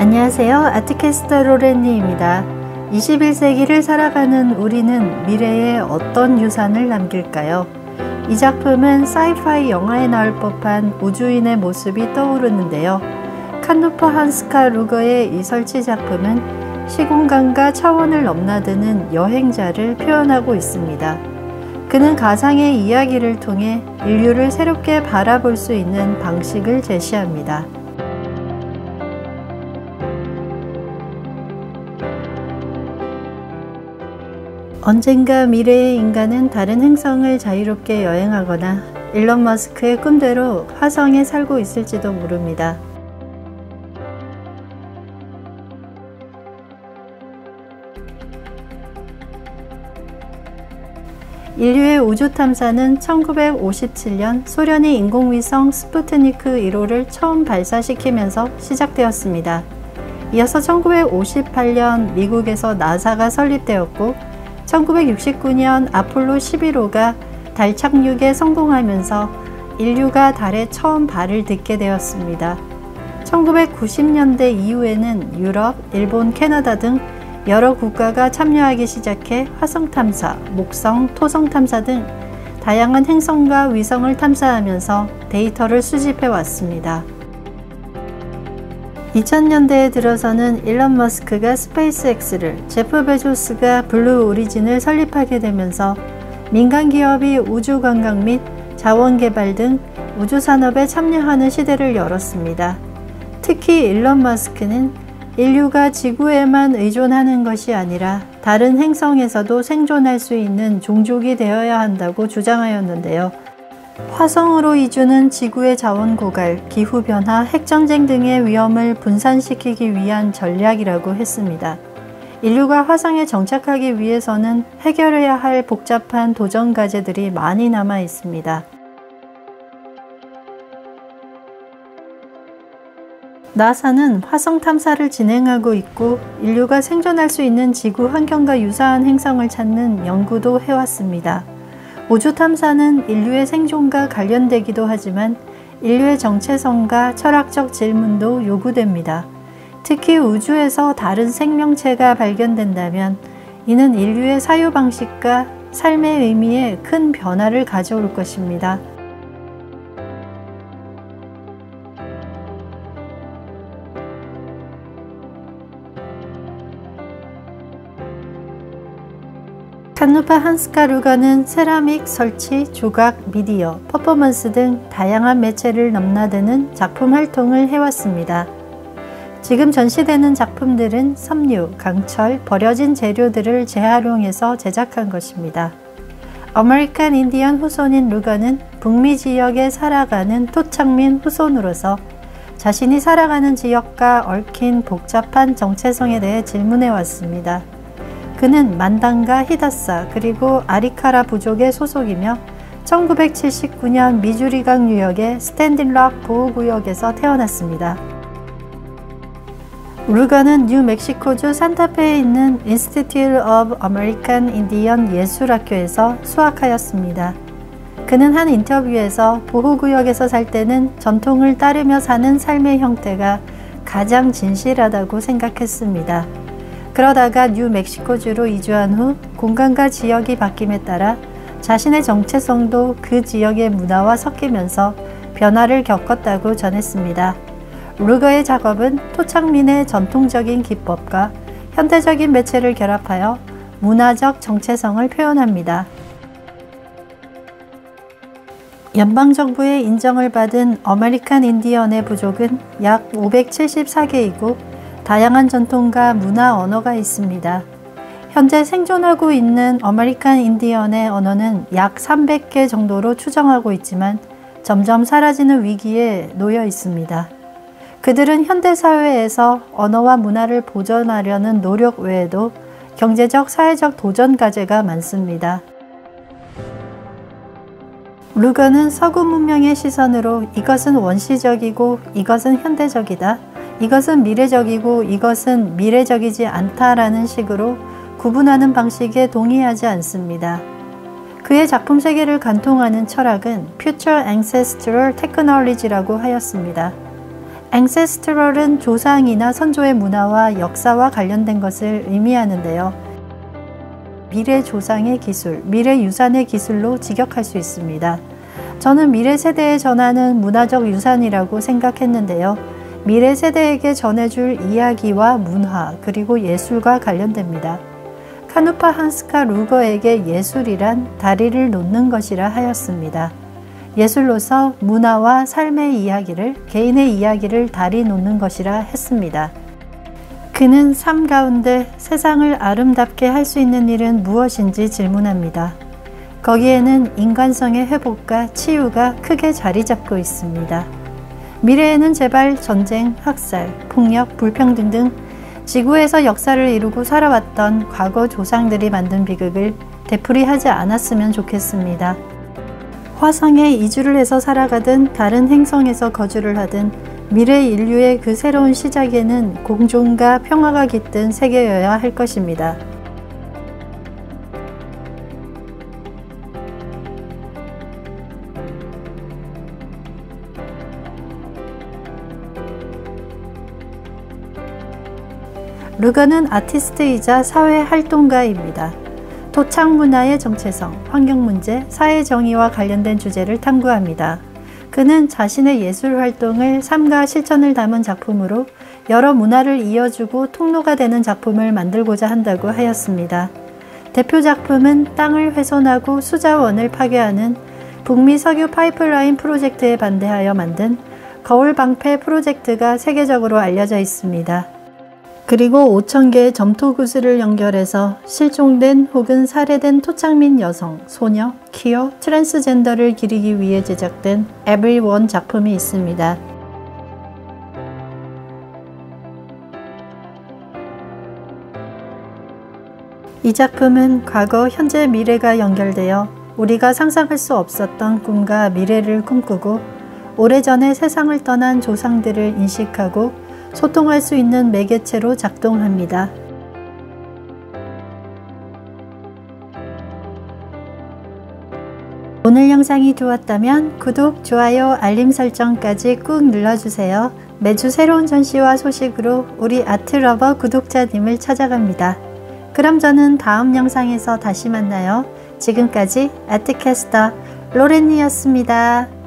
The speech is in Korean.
안녕하세요. 아트캐스터 로렌니입니다. 21세기를 살아가는 우리는 미래에 어떤 유산을 남길까요? 이 작품은 사이파이 영화에 나올 법한 우주인의 모습이 떠오르는데요. 칸누퍼 한스카 루거의 이 설치 작품은 시공간과 차원을 넘나드는 여행자를 표현하고 있습니다. 그는 가상의 이야기를 통해 인류를 새롭게 바라볼 수 있는 방식을 제시합니다. 언젠가 미래의 인간은 다른 행성을 자유롭게 여행하거나 일론 머스크의 꿈대로 화성에 살고 있을지도 모릅니다. 인류의 우주 탐사는 1957년 소련이 인공위성 스푸트니크 1호를 처음 발사시키면서 시작되었습니다. 이어서 1958년 미국에서 나사가 설립되었고 1969년 아폴로 11호가 달 착륙에 성공하면서 인류가 달에 처음 발을 딛게 되었습니다. 1990년대 이후에는 유럽, 일본, 캐나다 등 여러 국가가 참여하기 시작해 화성 탐사, 목성, 토성 탐사 등 다양한 행성과 위성을 탐사하면서 데이터를 수집해 왔습니다. 2000년대에 들어서는 일론 머스크가 스페이스X를, 제프 베조스가 블루 오리진을 설립하게 되면서 민간 기업이 우주 관광 및 자원 개발 등 우주 산업에 참여하는 시대를 열었습니다. 특히 일론 머스크는 인류가 지구에만 의존하는 것이 아니라 다른 행성에서도 생존할 수 있는 종족이 되어야 한다고 주장하였는데요. 화성으로 이주는 지구의 자원 고갈, 기후변화, 핵전쟁 등의 위험을 분산시키기 위한 전략이라고 했습니다. 인류가 화성에 정착하기 위해서는 해결해야 할 복잡한 도전 과제들이 많이 남아 있습니다. 나사는 화성 탐사를 진행하고 있고 인류가 생존할 수 있는 지구 환경과 유사한 행성을 찾는 연구도 해왔습니다. 우주 탐사는 인류의 생존과 관련되기도 하지만 인류의 정체성과 철학적 질문도 요구됩니다. 특히 우주에서 다른 생명체가 발견된다면 이는 인류의 사유방식과 삶의 의미에 큰 변화를 가져올 것입니다. 칸누퍼 한스카 루거는 세라믹, 설치, 조각, 미디어, 퍼포먼스 등 다양한 매체를 넘나드는 작품 활동을 해왔습니다. 지금 전시되는 작품들은 섬유, 강철, 버려진 재료들을 재활용해서 제작한 것입니다. 아메리칸 인디언 후손인 루거는 북미 지역에 살아가는 토착민 후손으로서 자신이 살아가는 지역과 얽힌 복잡한 정체성에 대해 질문해 왔습니다. 그는 만당과 히다사 그리고 아리카라 부족의 소속이며 1979년 미주리강 유역의 스탠딩 록 보호구역에서 태어났습니다. 루거는 뉴멕시코주 산타페에 있는 Institute of American Indian 예술학교에서 수학하였습니다. 그는 한 인터뷰에서 보호구역에서 살 때는 전통을 따르며 사는 삶의 형태가 가장 진실하다고 생각했습니다. 그러다가 뉴멕시코주로 이주한 후 공간과 지역이 바뀜에 따라 자신의 정체성도 그 지역의 문화와 섞이면서 변화를 겪었다고 전했습니다. 루거의 작업은 토착민의 전통적인 기법과 현대적인 매체를 결합하여 문화적 정체성을 표현합니다. 연방정부의 인정을 받은 아메리칸 인디언의 부족은 약 574개이고 다양한 전통과 문화 언어가 있습니다. 현재 생존하고 있는 아메리칸 인디언의 언어는 약 300개 정도로 추정하고 있지만 점점 사라지는 위기에 놓여 있습니다. 그들은 현대사회에서 언어와 문화를 보존하려는 노력 외에도 경제적, 사회적 도전 과제가 많습니다. 루거는 서구 문명의 시선으로 이것은 원시적이고 이것은 현대적이다. 이것은 미래적이고 이것은 미래적이지 않다라는 식으로 구분하는 방식에 동의하지 않습니다. 그의 작품 세계를 관통하는 철학은 Future Ancestral Technology라고 하였습니다. Ancestral은 조상이나 선조의 문화와 역사와 관련된 것을 의미하는데요. 미래 조상의 기술, 미래 유산의 기술로 직역할 수 있습니다. 저는 미래 세대에 전하는 문화적 유산이라고 생각했는데요. 미래 세대에게 전해줄 이야기와 문화 그리고 예술과 관련됩니다. 카누파 한스카 루거에게 예술이란 다리를 놓는 것이라 하였습니다. 예술로서 문화와 삶의 이야기를, 개인의 이야기를 다리 놓는 것이라 했습니다. 그는 삶 가운데 세상을 아름답게 할 수 있는 일은 무엇인지 질문합니다. 거기에는 인간성의 회복과 치유가 크게 자리 잡고 있습니다. 미래에는 제발 전쟁, 학살, 폭력, 불평등 등 지구에서 역사를 이루고 살아왔던 과거 조상들이 만든 비극을 되풀이하지 않았으면 좋겠습니다. 화성에 이주를 해서 살아가든 다른 행성에서 거주를 하든 미래 인류의 그 새로운 시작에는 공존과 평화가 깃든 세계여야 할 것입니다. 루거는 아티스트이자 사회활동가입니다. 토착 문화의 정체성, 환경문제, 사회정의와 관련된 주제를 탐구합니다. 그는 자신의 예술 활동을 삶과 실천을 담은 작품으로 여러 문화를 이어주고 통로가 되는 작품을 만들고자 한다고 하였습니다. 대표 작품은 땅을 훼손하고 수자원을 파괴하는 북미 석유 파이프라인 프로젝트에 반대하여 만든 거울 방패 프로젝트가 세계적으로 알려져 있습니다. 그리고 5,000개의 점토구슬을 연결해서 실종된 혹은 살해된 토착민 여성, 소녀, 퀴어, 트랜스젠더를 기리기 위해 제작된 Everyone 작품이 있습니다. 이 작품은 과거, 현재, 미래가 연결되어 우리가 상상할 수 없었던 꿈과 미래를 꿈꾸고 오래전에 세상을 떠난 조상들을 인식하고 소통할 수 있는 매개체로 작동합니다. 오늘 영상이 좋았다면 구독, 좋아요, 알림 설정까지 꾹 눌러주세요. 매주 새로운 전시와 소식으로 우리 아트러버 구독자님을 찾아갑니다. 그럼 저는 다음 영상에서 다시 만나요. 지금까지 아트캐스터 로렌이었습니다.